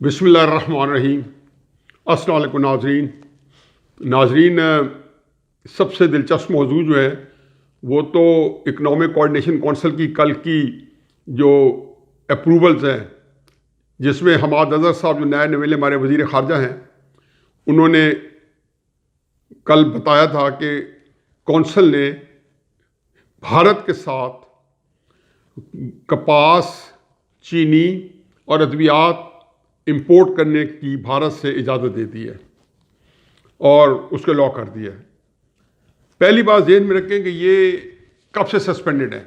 بسم اللہ الرحمن الرحیم۔ السلام علیکم ناظرین، سب سے دلچسپ موضوع جو ہے وہ تو اکنامک کوآرڈینیشن کونسل کی کل کی جو اپروولز ہیں، جس میں حماد اظہر صاحب جو نئے نویلے ہمارے وزیر خارجہ ہیں، انہوں نے کل بتایا تھا کہ کونسل نے بھارت کے ساتھ کپاس، چینی اور ادویات امپورٹ کرنے کی بھارت سے اجازت دے دی ہے اور اس کو لا کر دیا ہے۔ پہلی بات ذہن میں رکھیں کہ یہ کب سے سسپینڈڈ ہے۔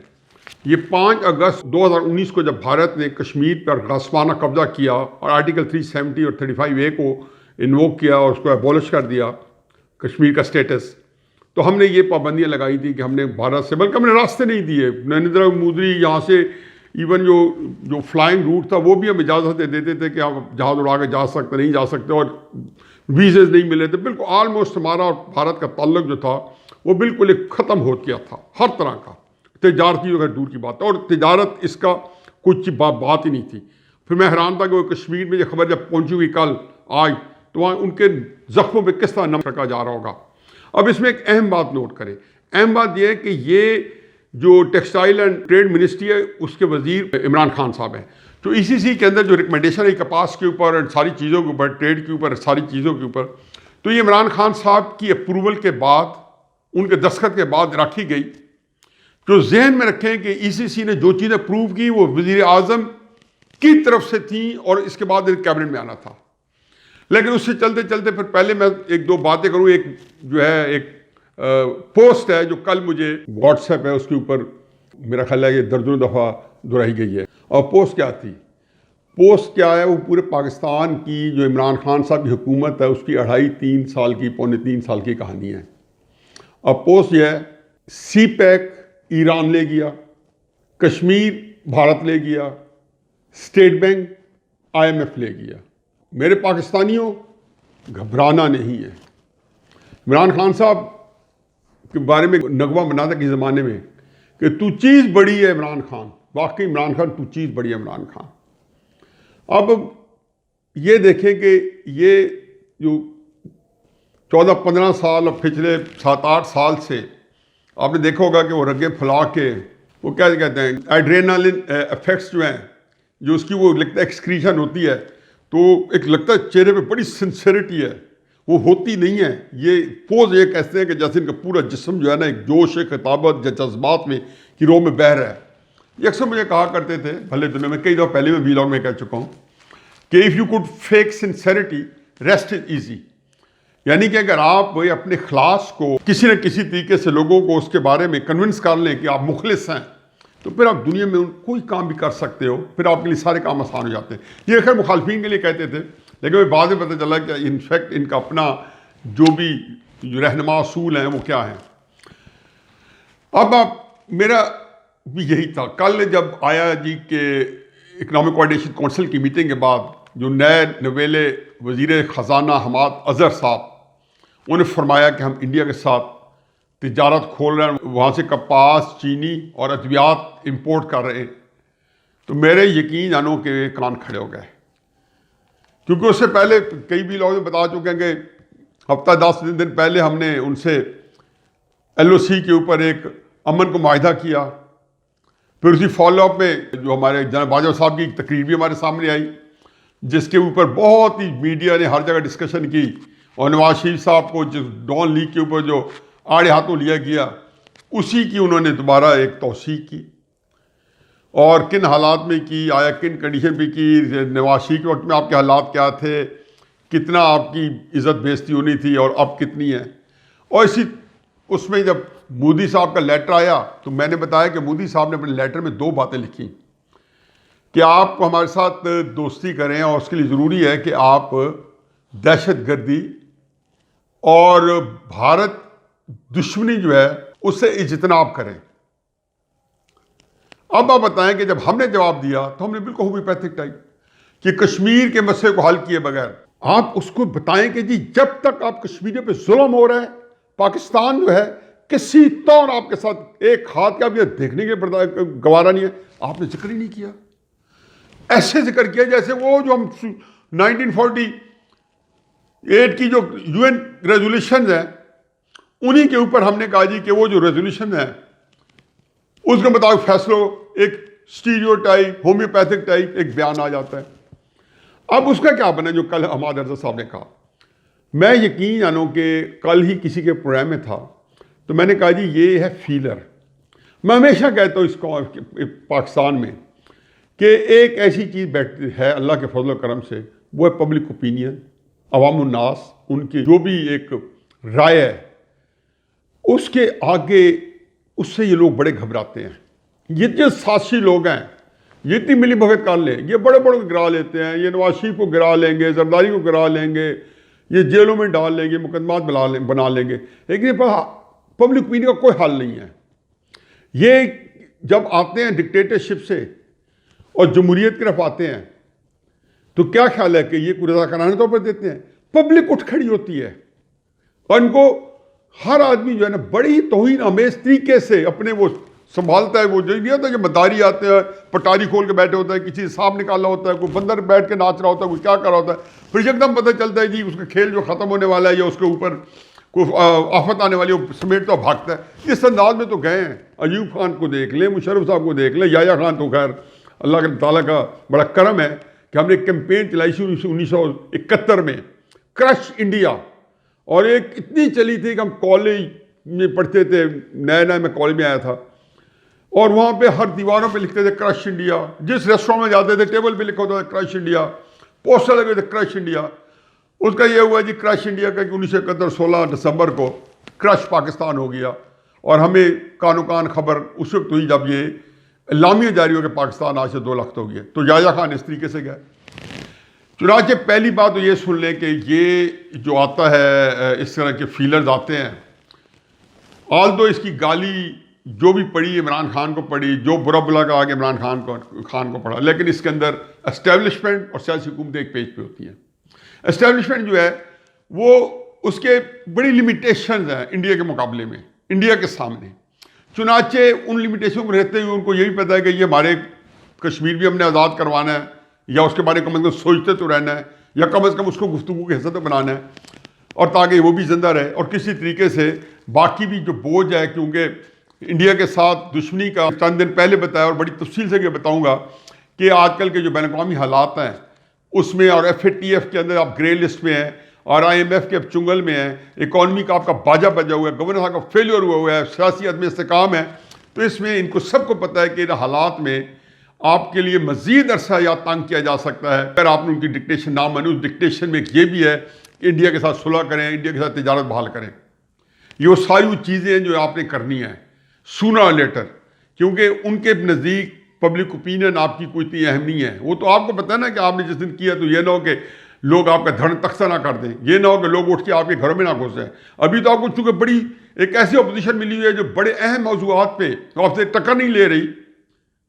یہ 5 اگست 2019 کو جب بھارت نے کشمیر پر غاصبانہ قبضہ کیا اور آرٹیکل 370 اور 35A کو انووک کیا اور اس کو ایبولش کر دیا کشمیر کا سٹیٹس، تو ہم نے یہ پابندیاں لگائی تھی کہ ہم نے بھارت سے، بلکہ ہم نے راستے نہیں دیے۔ نریندر مودی یہاں سے ایون جو فلائنگ روٹ تھا وہ بھی ہم اجازت دے دیتے تھے کہ آپ جہاز اڑا کے جا سکتے، نہیں جا سکتے، اور ویزز نہیں ملے تھے۔ بالکل آلموسٹ ہمارا اور بھارت کا تعلق جو تھا وہ بالکل ایک ختم ہو گیا تھا، ہر طرح کا تجارتی وغیرہ دور کی بات ہے، اور تجارت اس کا کچھ بات ہی نہیں تھی۔ پھر میں حیران تھا کہ وہ کشمیر میں یہ خبر جب پہنچی ہوئی کل آج، تو وہاں ان کے زخموں پہ کس طرح نمک رکھا جا رہا ہوگا۔ اب اس میں ایک اہم بات نوٹ کریں، اہم بات یہ ہے کہ یہ جو ٹیکسٹائل اینڈ ٹریڈ منسٹری ہے اس کے وزیر عمران خان صاحب ہیں، جو ECC کے اندر جو ریکمنڈیشن ہے کپاس کے اوپر اور ساری چیزوں کے اوپر، ٹریڈ کے اوپر، ساری چیزوں کے اوپر، تو یہ عمران خان صاحب کی اپروول کے بعد، ان کے دستخط کے بعد رکھی گئی۔ جو ذہن میں رکھیں کہ ECC نے جو چیزیں اپروو کی وہ وزیر اعظم کی طرف سے تھیں اور اس کے بعد کیبنٹ میں آنا تھا، لیکن اس سے چلتے چلتے پھر پہلے میں ایک دو باتیں کروں۔ ایک جو ہے ایک پوسٹ ہے جو کل مجھے واٹس ایپ ہے اس کے اوپر میرا خیال ہے یہ درجنوں دفعہ دہرائی گئی ہے، اور پوسٹ کیا تھی؟ پوسٹ کیا ہے؟ وہ پورے پاکستان کی جو عمران خان صاحب کی حکومت ہے اس کی 2.5-3 سال کی، پونے 3 سال کی کہانی ہے۔ اور پوسٹ یہ ہے، سی پیک ایران لے گیا، کشمیر بھارت لے گیا، اسٹیٹ بینک IMF لے گیا۔ میرے پاکستانیوں، گھبرانا نہیں ہے۔ عمران خان صاحب کے بارے میں نغمہ بنا تھا کسی زمانے میں کہ تو چیز بڑی ہے عمران خان، واقعی عمران خان تو چیز بڑی ہے عمران خان۔ اب یہ دیکھیں کہ یہ جو 14-15 سال اور پچھلے 7-8 سال سے آپ نے دیکھا ہوگا کہ وہ رگیں پھلا کے وہ کیا کہتے ہیں ایڈرینالن افیکٹس جو ہیں، جو اس کی وہ لگتا ہے ایکسکریشن ہوتی ہے، تو ایک لگتا ہے چہرے پہ بڑی سنسیریٹی ہے، وہ ہوتی نہیں ہے۔ یہ پوز یہ کہتے ہیں کہ جیسے ان کا پورا جسم جو ہے نا ایک جوش خطابت یا جذبات میں کی رو میں بہہ رہا ہے۔ یہ اکثر مجھے کہا کرتے تھے بھلے دنوں میں، کئی دفعہ پہلے میں ویلاگ میں کہہ چکا ہوں کہ if you could fake sincerity rest is easy, یعنی کہ اگر آپ اپنے اخلاص کو کسی نہ کسی طریقے سے لوگوں کو اس کے بارے میں کنونس کر لیں کہ آپ مخلص ہیں، تو پھر آپ دنیا میں کوئی کام بھی کر سکتے ہو، پھر آپ کے لیے سارے کام آسان ہو جاتے ہیں۔ یہ خیر مخالفین کے لیے کہتے تھے، لیکن بعد میں پتہ چلا کہ انفیکٹ ان کا اپنا جو بھی رہنما اصول ہیں وہ کیا ہیں۔ اب میرا بھی یہی تھا، کل جب آیا جی کہ اکنامک کوآرڈینیشن کونسل کی میٹنگ کے بعد جو نئے نویلے وزیر خزانہ حماد اظہر صاحب، انہوں نے فرمایا کہ ہم انڈیا کے ساتھ تجارت کھول رہے ہیں، وہاں سے کپاس، چینی اور ادویات امپورٹ کر رہے ہیں، تو میرے یقین جانو کہ کان کھڑے ہو گئے، کیونکہ اس سے پہلے کئی بھی لوگ بتا چکے ہیں کہ ہفتہ 10 دن پہلے ہم نے ان سے LOC کے اوپر ایک امن کو معاہدہ کیا۔ پھر اسی فالو اپ میں جو ہمارے جناب باجوہ صاحب کی ایک تقریر بھی ہمارے سامنے آئی، جس کے اوپر بہت ہی میڈیا نے ہر جگہ ڈسکشن کی، اور نواز شریف صاحب کو جس ڈان لیگ کے اوپر جو آڑے ہاتھوں لیا گیا، اسی کی انہوں نے دوبارہ ایک توثیق کی، اور کن حالات میں کی، آیا کن کنڈیشن پہ کی، نواز شریف کے وقت میں آپ کے حالات کیا تھے، کتنا آپ کی عزت بےزتی ہونی تھی اور اب کتنی ہے۔ اور اس میں جب مودی صاحب کا لیٹر آیا تو میں نے بتایا کہ مودی صاحب نے اپنے لیٹر میں 2 باتیں لکھی کہ آپ کو ہمارے ساتھ دوستی کریں، اور اس کے لیے ضروری ہے کہ آپ دہشت گردی اور بھارت دشمنی جو ہے اس سے اجتناب کریں۔ اب آپ بتائیں کہ جب ہم نے جواب دیا تو ہم نے بالکل ہومیوپیتھک ٹائپ کہ کشمیر کے مسئلے کو حل کیے بغیر آپ اس کو بتائیں کہ جی جب تک آپ کشمیریوں پہ ظلم ہو رہا ہے، پاکستان جو ہے کسی طور آپ کے ساتھ ایک ہاتھ کا بھی دیکھنے کے گوارا نہیں ہے۔ آپ نے ذکر ہی نہیں کیا، ایسے ذکر کیا جیسے وہ جو ہم 1948 کی جو UN ریزولوشنز ہیں انہی کے اوپر ہم نے کہا جی کہ وہ جو ریزولوشن ہے اس کے مطابق فیصلوں ایک اسٹیریو ٹائپ ہومیوپیتھک ٹائپ ایک بیان آ جاتا ہے. اب اس کا کیا بنا جو کل حماد ارضا صاحب نے کہا؟ میں یقین جانوں کہ کل ہی کسی کے پروگرام میں تھا تو میں نے کہا جی یہ ہے فیلر. میں ہمیشہ کہتا ہوں اس کو پاکستان میں کہ ایک ایسی چیز بیٹھتی ہے اللہ کے فضل و کرم سے، وہ ہے پبلک اوپینین، عوام الناس، ان کی جو بھی ایک رائے ہے اس کے آگے اس سے یہ لوگ بڑے گھبراتے ہیں. یہ جو سازشی لوگ ہیں یہ اتنی ملی بھگت کر لیں، یہ بڑے بڑے کو گرا لیتے ہیں، یہ نواز شریف کو گرا لیں گے، زرداری کو گرا لیں گے، یہ جیلوں میں ڈال لیں گے، مقدمات بنا لیں گے، لیکن پبلک اوپینین کا کوئی حل نہیں ہے. یہ جب آتے ہیں ڈکٹیٹرشپ سے اور جمہوریت کی طرف آتے ہیں تو کیا خیال ہے کہ یہ کوئی رضاکارانہ طور پر دیتے ہیں؟ پبلک اٹھ کھڑی ہوتی ہے اور ان کو ہر آدمی جو ہے نا بڑی توہین آمیز طریقے سے اپنے وہ سنبھالتا ہے. وہ جو نہیں ہوتا کہ مداری آتے ہیں پٹاری کھول کے بیٹھے ہوتا ہے، کسی سانپ نکالا ہوتا ہے، کوئی بندر بیٹھ کے ناچ رہا ہوتا ہے، کوئی کیا کر رہا ہوتا ہے، پھر ایک دم پتہ چلتا ہے جی اس کا کھیل جو ختم ہونے والا ہے یا اس کے اوپر کوئی آفت آنے والی وہ سمیٹتا اور بھاگتا ہے. اس انداز میں تو گئے ہیں. ایوب خان کو دیکھ لیں، مشرف صاحب کو دیکھ لیں، یحییٰ خان تو خیر اللہ کے تعالیٰ کا بڑا کرم ہے کہ ہم نے ایک کیمپین چلائی تھی 1971 میں، کرش انڈیا، اور ایک اتنی چلی تھی کہ ہم کالج میں پڑھتے تھے، نیا میں کالج میں آیا تھا، اور وہاں پہ ہر دیواروں پہ لکھتے تھے کرش انڈیا. جس ریسٹورینٹ میں جاتے تھے ٹیبل پہ لکھا ہوتا تھا کرش انڈیا، پوسٹر لگے تھے کرش انڈیا. اس کا یہ ہوا جی کرش انڈیا کا کہ 1971 16 دسمبر کو کرش پاکستان ہو گیا، اور ہمیں کانو کان خبر اس وقت ہوئی جب یہ اعلامیہ جاری ہو کہ پاکستان آج سے 2 لاکھ ہو گیا. تو یحییٰ خان اس طریقے سے گئے. چنانچہ پہلی بات تو یہ سن لیں کہ یہ جو آتا ہے اس طرح کے فیلرز آتے ہیں، آل دو اس کی گالی جو بھی پڑھی عمران خان کو پڑھی، جو برا بلا کا آگے عمران خان کو پڑھا، لیکن اس کے اندر اسٹیبلشمنٹ اور سیاسی حکومتیں ایک پیج پہ ہوتی ہیں. اسٹیبلشمنٹ جو ہے وہ اس کے بڑی لمیٹیشنز ہیں انڈیا کے مقابلے میں، انڈیا کے سامنے. چنانچہ ان لمیٹیشن کو رہتے ہوئے ان کو یہی پتہ ہے کہ یہ ہمارے کشمیر بھی ہم نے آزاد کروانا ہے، یا اس کے بارے میں کم از کم سوچتے تو رہنا ہے، یا کم از کم اس کو گفتگو کی حیثیت بنانا ہے، اور تاکہ وہ بھی زندہ رہے. اور کسی طریقے سے باقی بھی جو بوجھ ہے، کیونکہ انڈیا کے ساتھ دشمنی کا چند دن پہلے بتایا اور بڑی تفصیل سے یہ بتاؤں گا کہ آج کل کے جو بین الاقوامی حالات ہیں اس میں، اور FATF کے اندر آپ گرے لسٹ میں ہیں، اور IMF کے اب چنگل میں ہیں، اکانومی کا آپ کا باجا بجا ہوا ہے، گورنر صاحب کا فیلیور ہوا ہے، سیاسی عدم استحکام ہے. تو اس میں ان کو سب کو پتہ ہے کہ ان حالات میں آپ کے لیے مزید عرصہ یا تنگ کیا جا سکتا ہے اگر آپ نے ان کی ڈکٹیشن نہ مانی. اس ڈکٹیشن میں یہ بھی ہے کہ انڈیا کے ساتھ صلح کریں، انڈیا کے ساتھ تجارت بحال کریں. یہ وہ ساری وہ چیزیں ہیں جو آپ نے کرنی ہیں سونا اور لیٹر، کیونکہ ان کے نزدیک پبلک اوپینین آپ کی کوئی اتنی اہم نہیں ہے. وہ تو آپ کو پتہ ہے نا کہ آپ نے جس دن کیا تو یہ نہ ہو کہ لوگ آپ کا دھڑ تختہ نہ کر دیں، یہ نہ ہو کہ لوگ اٹھ کے آپ کے گھروں میں نہ گھسیں. ابھی تو آپ کو چونکہ بڑی ایک ایسی اپوزیشن ملی ہوئی ہے جو بڑے اہم موضوعات پہ آپ سے ٹکر نہیں لے رہی.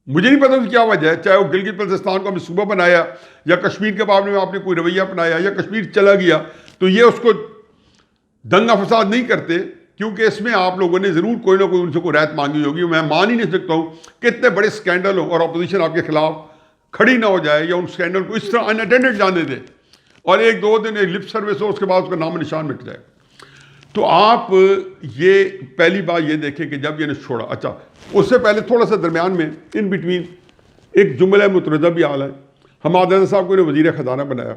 مجھے نہیں پتا اس کی کیا وجہ ہے، چاہے وہ گلگت بلتستان کو ہم نے صوبہ بنایا، یا کشمیر کے معاملے میں آپ نے کوئی رویہ اپنایا، یا کشمیر چلا گیا، تو یہ اس کو دنگا فساد نہیں کرتے، کیونکہ اس میں آپ لوگوں نے ضرور کوئی نہ کوئی ان سے کوئی رعایت مانگی ہوگی. میں مان ہی نہیں سکتا ہوں کہ اتنے بڑے اسکینڈل ہوں اور اپوزیشن آپ کے خلاف کھڑی نہ ہو جائے، یا ان اسکینڈل کو اس طرح ان اٹینڈڈ جانے دے، اور 1-2 دن ایک لپ سروس ہو، اس کے بعد اس کا نام و نشان مٹ جائے. تو آپ یہ پہلی بات یہ دیکھیں کہ جب یہ نے چھوڑا. اچھا، اس سے پہلے تھوڑا سا درمیان میں ان بٹوین ایک جملہ مترجہ بھی حال ہے. حماد ارضا صاحب کو انہیں وزیر خزانہ بنایا.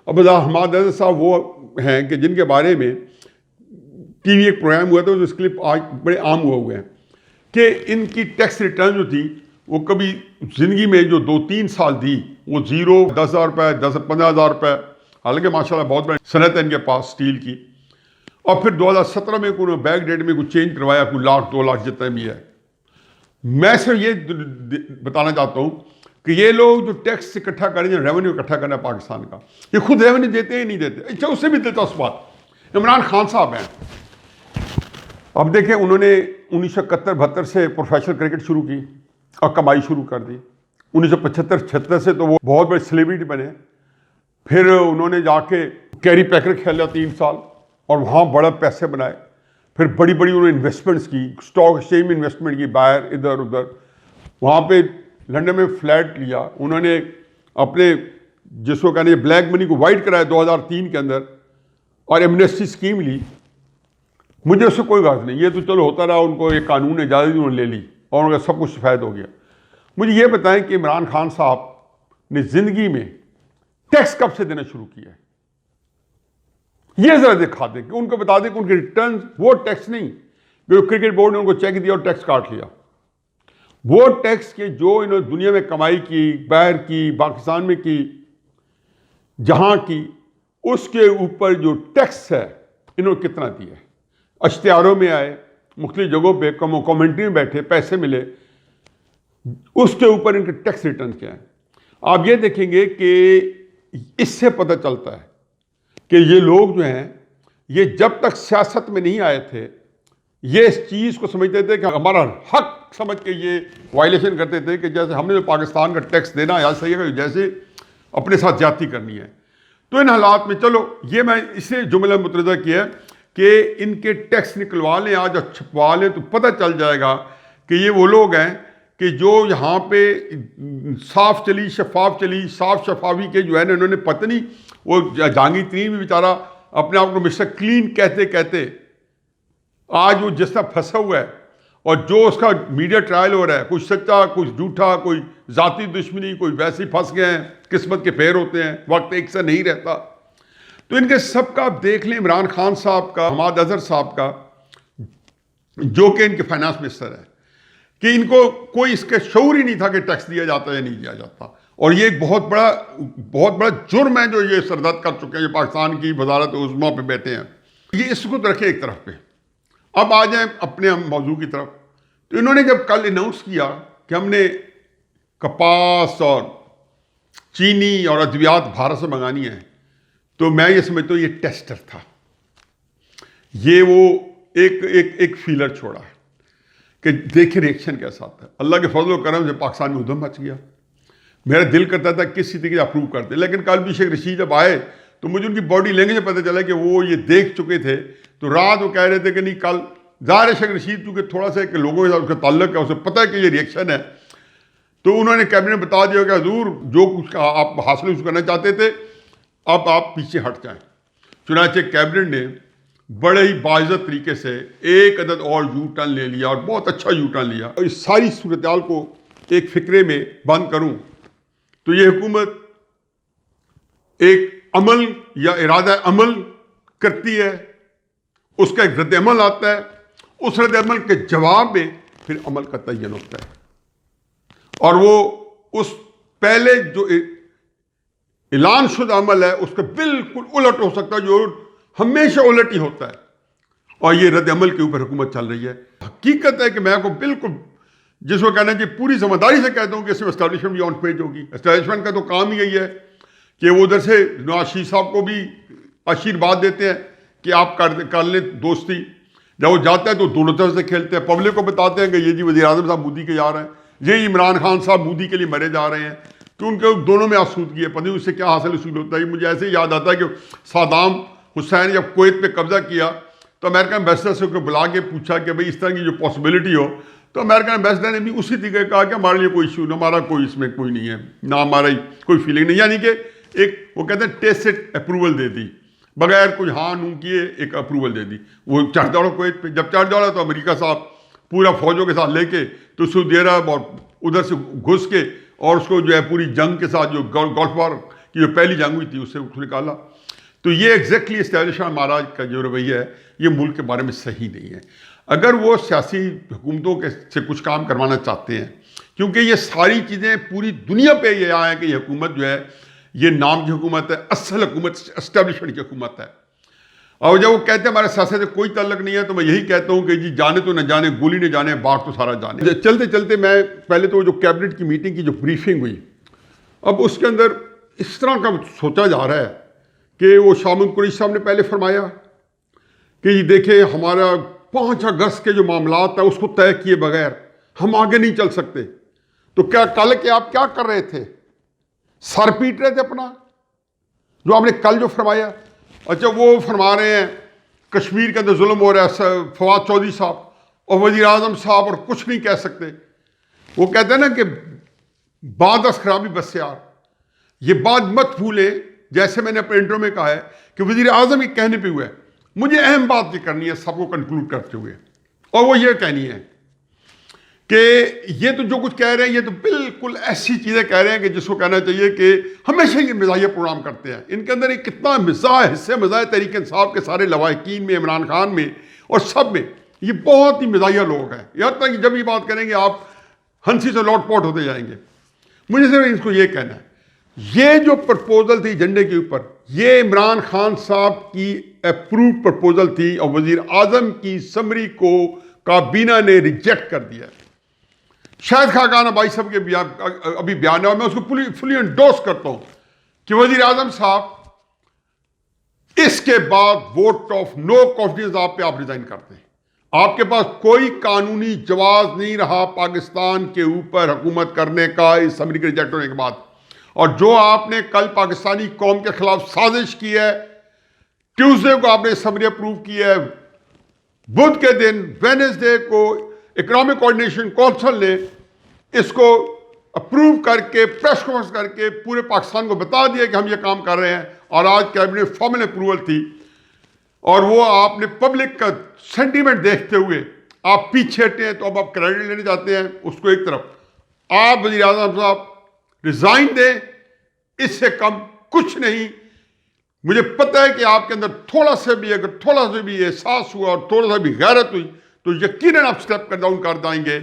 اب حماد ارضا صاحب وہ ہیں کہ جن کے بارے میں ٹی وی ایک پروگرام ہوا تھا، جو اس کلپ آج بڑے عام ہوئے ہیں کہ ان کی ٹیکس ریٹرن جو تھی وہ کبھی زندگی میں جو 2-3 سال دی وہ 0 10,000 روپے 15,000 روپے، حالانکہ ماشاءاللہ بہت بڑی صنعت ہے ان کے پاس اسٹیل کی. اور پھر 2017 میں انہوں نے بیک ڈیٹ میں کوئی چینج کروایا، کوئی 1,00,000-2 لاکھ جتنا بھی ہے. میں صرف یہ بتانا چاہتا ہوں کہ یہ لوگ جو ٹیکس اکٹھا کریں، جو ریونیو اکٹھا کرنا ہے پاکستان کا، یہ خود ریونیو دیتے ہی نہیں دیتے. اچھا، اس سے بھی دلچسپ بات عمران خان صاحب ہیں. اب دیکھیں، انہوں نے 1971-72 سے پروفیشنل کرکٹ شروع کی اور کمائی شروع کر دی. 1975-76 سے تو وہ بہت بڑے سیلیبریٹی بنے. پھر انہوں نے جا کے کیری پیکر کھیلا 3 سال اور وہاں بڑا پیسے بنائے. پھر بڑی بڑی انہوں نے انویسٹمنٹس کی، اسٹاک ایکسچینج میں انویسٹمنٹ کی، باہر ادھر ادھر. وہاں پہ لنڈن میں فلیٹ لیا. انہوں نے اپنے جس کو کہنے بلیک منی کو وائٹ کرایا 2003 کے اندر اور ایمنیسٹی اسکیم لی، مجھے اس سے کوئی غرض نہیں، یہ تو چلو ہوتا رہا، ان کو ایک قانون اجازت انہوں نے لے لی اور ان کا سب کچھ سفید ہو گیا۔ مجھے یہ بتائیں کہ عمران خان صاحب نے زندگی میں ٹیکس کب سے دینا شروع کیا ہے؟ یہ ذرا دکھا دیں، کہ ان کو بتا دیں کہ ان کے ریٹرنز وہ ٹیکس نہیں جو کرکٹ بورڈ نے ان کو چیک دیا اور ٹیکس کاٹ لیا، وہ ٹیکس کے جو انہوں نے دنیا میں کمائی کی، باہر کی، پاکستان میں کی، جہاں کی، اس کے اوپر جو ٹیکس ہے انہوں نے کتنا دیا ہے۔ اشتہاروں میں آئے، مختلف جگہوں پہ کمیونٹی میں بیٹھے، پیسے ملے، اس کے اوپر ان کے ٹیکس ریٹرن کیا ہیں۔ آپ یہ دیکھیں گے کہ اس سے پتہ چلتا ہے کہ یہ لوگ جو ہیں یہ جب تک سیاست میں نہیں آئے تھے یہ اس چیز کو سمجھتے تھے کہ ہمارا حق سمجھ کے یہ وائلیشن کرتے تھے کہ جیسے ہم نے پاکستان کا ٹیکس دینا یا صحیح ہے، جیسے اپنے ساتھ زیادتی کرنی ہے۔ تو ان حالات میں چلو یہ میں اسے جملہ مترجہ کیا ہے کہ ان کے ٹیکس نکلوا لیں آج اور چھپوا لیں تو پتہ چل جائے گا کہ یہ وہ لوگ ہیں کہ جو یہاں پہ صاف چلی شفاف چلی، صاف شفافی کے جو ہے نا انہوں نے پتہ نہیں، وہ جہانگیر ترین بھی بیچارہ اپنے آپ کو مسٹر کلین کہتے کہتے آج وہ جس طرح پھنسا ہوا ہے، اور جو اس کا میڈیا ٹرائل ہو رہا ہے، کوئی سچا کوئی جھوٹا، کوئی ذاتی دشمنی، کوئی ویسے ہی پھنس گئے ہیں، قسمت کے پھیر ہوتے ہیں، وقت ایک سا نہیں رہتا۔ تو ان کے سب کا آپ دیکھ لیں، عمران خان صاحب کا، حماد اظہر صاحب کا، جو کہ ان کے فائنانس منسٹر ہے، کہ ان کو کوئی اس کا شعور ہی نہیں تھا کہ ٹیکس دیا جاتا ہے یا نہیں دیا جاتا، اور یہ ایک بہت بڑا جرم ہے جو یہ سرزد کر چکے ہیں، یہ پاکستان کی وزارت عظمیٰ پہ بیٹھے ہیں۔ یہ اس کو رکھے ایک طرف پہ، اب آ جائیں اپنے موضوع کی طرف۔ تو انہوں نے جب کل اناؤنس کیا کہ ہم نے کپاس اور چینی اور ادویات بھارت سے منگانی ہے، تو میں یہ سمجھتا ہوں یہ ٹیسٹر تھا، یہ وہ ایک فیلر چھوڑا ہے کہ دیکھیں ریئیکشن کیسا آتا ہے۔ اللہ کے فضل و کرم سے پاکستان میں ادھم مچ گیا، میرا دل کرتا تھا کسی طریقے سے اپروو کرتے، لیکن کل بھی شیخ رشید جب آئے تو مجھے ان کی باڈی لینگویج پتہ چلا کہ وہ یہ دیکھ چکے تھے، تو رات وہ کہہ رہے تھے کہ نہیں کل ظاہر شیخ رشید کیونکہ تھوڑا سا کہ لوگوں کے ساتھ اس کا تعلق ہے، اسے پتہ ہے کہ یہ ریئیکشن ہے، تو انہوں نے کیبنٹ بتا دیا کہ حضور جو کچھ آپ حاصل کرنا چاہتے تھے اب آپ پیچھے ہٹ جائیں۔ چنانچہ کیبنٹ نے بڑے ہی باعزت طریقے سے ایک عدد اور یو ٹرن لے لیا، اور بہت اچھا یو ٹرن لیا۔ اور اس ساری صورتحال کو ایک فقرے میں بند کروں تو یہ حکومت ایک عمل یا ارادہ عمل کرتی ہے، اس کا ایک رد عمل آتا ہے، اس رد عمل کے جواب میں پھر عمل کا تعین ہوتا ہے، اور وہ اس پہلے جو اعلان شدہ عمل ہے اس کا بالکل الٹ ہو سکتا ہے، جو ہمیشہ الٹ ہی ہوتا ہے، اور یہ رد عمل کے اوپر حکومت چل رہی ہے۔ حقیقت ہے کہ میں کو بالکل جس کو کہنا چاہیے پوری ذمہ داری سے کہتا ہوں کہ اس میں اسٹیبلشمنٹ بھی آن پیج ہوگی۔ اسٹیبلشمنٹ کا تو کام ہی یہی ہے کہ وہ ادھر سے نواز شریف صاحب کو بھی آشیرواد دیتے ہیں کہ آپ کر لیں دوستی، جب وہ جاتا ہے تو دونوں طرف سے کھیلتے ہیں، پبلک کو بتاتے ہیں کہ یہ جی وزیر اعظم صاحب مودی کے جا رہے ہیں، یہ عمران خان صاحب مودی کے لیے مرے جا رہے ہیں، تو ان کے دونوں میں آسودگی ہے، پتہ نہیں اس سے کیا حاصل حصول ہوتا ہے۔ مجھے ایسے ہی یاد آتا ہے کہ صدام حسین جب کویت پہ قبضہ کیا تو امریکن ایمبیسڈر سے کو بلا کے پوچھا کہ بھئی اس طرح کی جو پاسبلٹی ہو، تو امریکن ایمبیسڈر نے بھی اسی طریقے کہا کہ ہمارے لیے کوئی ایشو نہیں، ہمارا کوئی اس میں کوئی نہیں ہے، نہ ہمارا کوئی فیلنگ نہیں، یعنی کہ ایک وہ کہتے ہیں ٹیسٹ اپروول دے دی، بغیر کوئی ہاں نوں کیے ایک اپروول دے دی۔ وہ چڑھ دوڑا کویت پہ، جب چڑھ دوڑا تو امریکہ صاحب پورا فوجوں کے ساتھ لے کے تو سعودی عرب اور ادھر سے گھس کے اور اس کو جو ہے پوری جنگ کے ساتھ جو گولف وار کی جو پہلی جنگ ہوئی تھی اس سے نکالا۔ تو یہ ایگزیکٹلی اسٹیبلشمنٹ مہاراج کا جو رویہ ہے یہ ملک کے بارے میں صحیح نہیں ہے۔ اگر وہ سیاسی حکومتوں کے سے کچھ کام کروانا چاہتے ہیں، کیونکہ یہ ساری چیزیں پوری دنیا پہ یہ آئے ہیں کہ یہ حکومت جو ہے یہ نام کی حکومت ہے، اصل حکومت اسٹیبلشمنٹ کی حکومت ہے، اور جب وہ کہتے ہیں ہمارے سیاست سے کوئی تعلق نہیں ہے تو میں یہی کہتا ہوں کہ جی جانے تو نہ جانے، گولی نہ جانے، باغ تو سارا جانے۔ چلتے چلتے میں پہلے تو جو کیبنٹ کی میٹنگ کی جو بریفنگ ہوئی، اب اس کے اندر اس طرح کا سوچا جا رہا ہے کہ وہ شاہ محمود قریشی صاحب نے پہلے فرمایا کہ یہ دیکھیں ہمارا 5 اگست کے جو معاملات ہیں اس کو طے کیے بغیر ہم آگے نہیں چل سکتے، تو کیا کل کے آپ کیا کر رہے تھے؟ سر پیٹ رہے تھے اپنا، جو آپ نے کل جو فرمایا۔ اچھا وہ فرما رہے ہیں کشمیر کے اندر ظلم ہو رہا ہے، فواد چودھری صاحب اور وزیر اعظم صاحب اور کچھ نہیں کہہ سکتے۔ وہ کہتے ہیں نا کہ بعد از خرابی بس یار، یہ بات مت بھولیں، جیسے میں نے اپنے انٹرو میں کہا ہے کہ وزیر اعظم کے کہنے پہ ہوا ہے، مجھے اہم بات یہ کرنی ہے سب کو کنکلوڈ کرتے ہوئے، اور وہ یہ کہنی ہے کہ یہ تو جو کچھ کہہ رہے ہیں یہ تو بالکل ایسی چیزیں کہہ رہے ہیں کہ جس کو کہنا چاہیے کہ ہمیشہ یہ مزاحیہ پروگرام کرتے ہیں. ان کے اندر ایک کتنا مزاح حصے مزاح تحریک انصاف کے سارے لواحقین میں، عمران خان میں اور سب میں، یہ بہت ہی مزاحیہ لوگ ہیں. یہاں تک کہ جب یہ بات کریں گے آپ ہنسی سے لوٹ پوٹ ہوتے جائیں گے. مجھے صرف اس کو یہ کہنا ہے، یہ جو پرپوزل تھی ایجنڈے کے اوپر، یہ عمران خان صاحب کی اپرووڈ پرپوزل تھی اور وزیر اعظم کی سمری کو کابینہ نے ریجیکٹ کر دیا. شاہد خاقان ابائی صاحب کے ابھی بیان ہے اور میں اس کو فلی انڈورس کرتا ہوں کہ وزیر اعظم صاحب اس کے بعد ووٹ آف نو کانفیڈنس آپ ریزائن کرتے ہیں. آپ کے پاس کوئی قانونی جواز نہیں رہا پاکستان کے اوپر حکومت کرنے کا اس سمری کے ریجیکٹ ہونے کے بعد. اور جو آپ نے کل پاکستانی قوم کے خلاف سازش کی ہے، ٹیوزڈے کو آپ نے سمری اپروو کی ہے، بدھ کے دن وینسڈے کو اکنامک کوآرڈینیشن کونسل نے اس کو اپروو کر کے پریس کانفرنس کر کے پورے پاکستان کو بتا دیا کہ ہم یہ کام کر رہے ہیں، اور آج کیبنٹ فارمل اپروول تھی. اور وہ آپ نے پبلک کا سینٹیمنٹ دیکھتے ہوئے آپ پیچھے ہٹے ہیں، تو اب آپ کریڈٹ لینے جاتے ہیں اس کو ایک طرف. آپ وزیر اعظم صاحب ریزائن دیں، اس سے کم کچھ نہیں. مجھے پتہ ہے کہ آپ کے اندر تھوڑا سا بھی احساس ہوا اور تھوڑا سا بھی غیرت ہوئی تو یقیناً آپ اسٹیپ ڈاؤن کر دائیں گے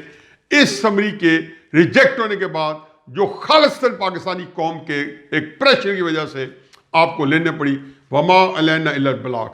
اس سمری کے ریجیکٹ ہونے کے بعد، جو خالصتاً پاکستانی قوم کے ایک پریشر کی وجہ سے آپ کو لینے پڑی. وما علینا الا البلاغ.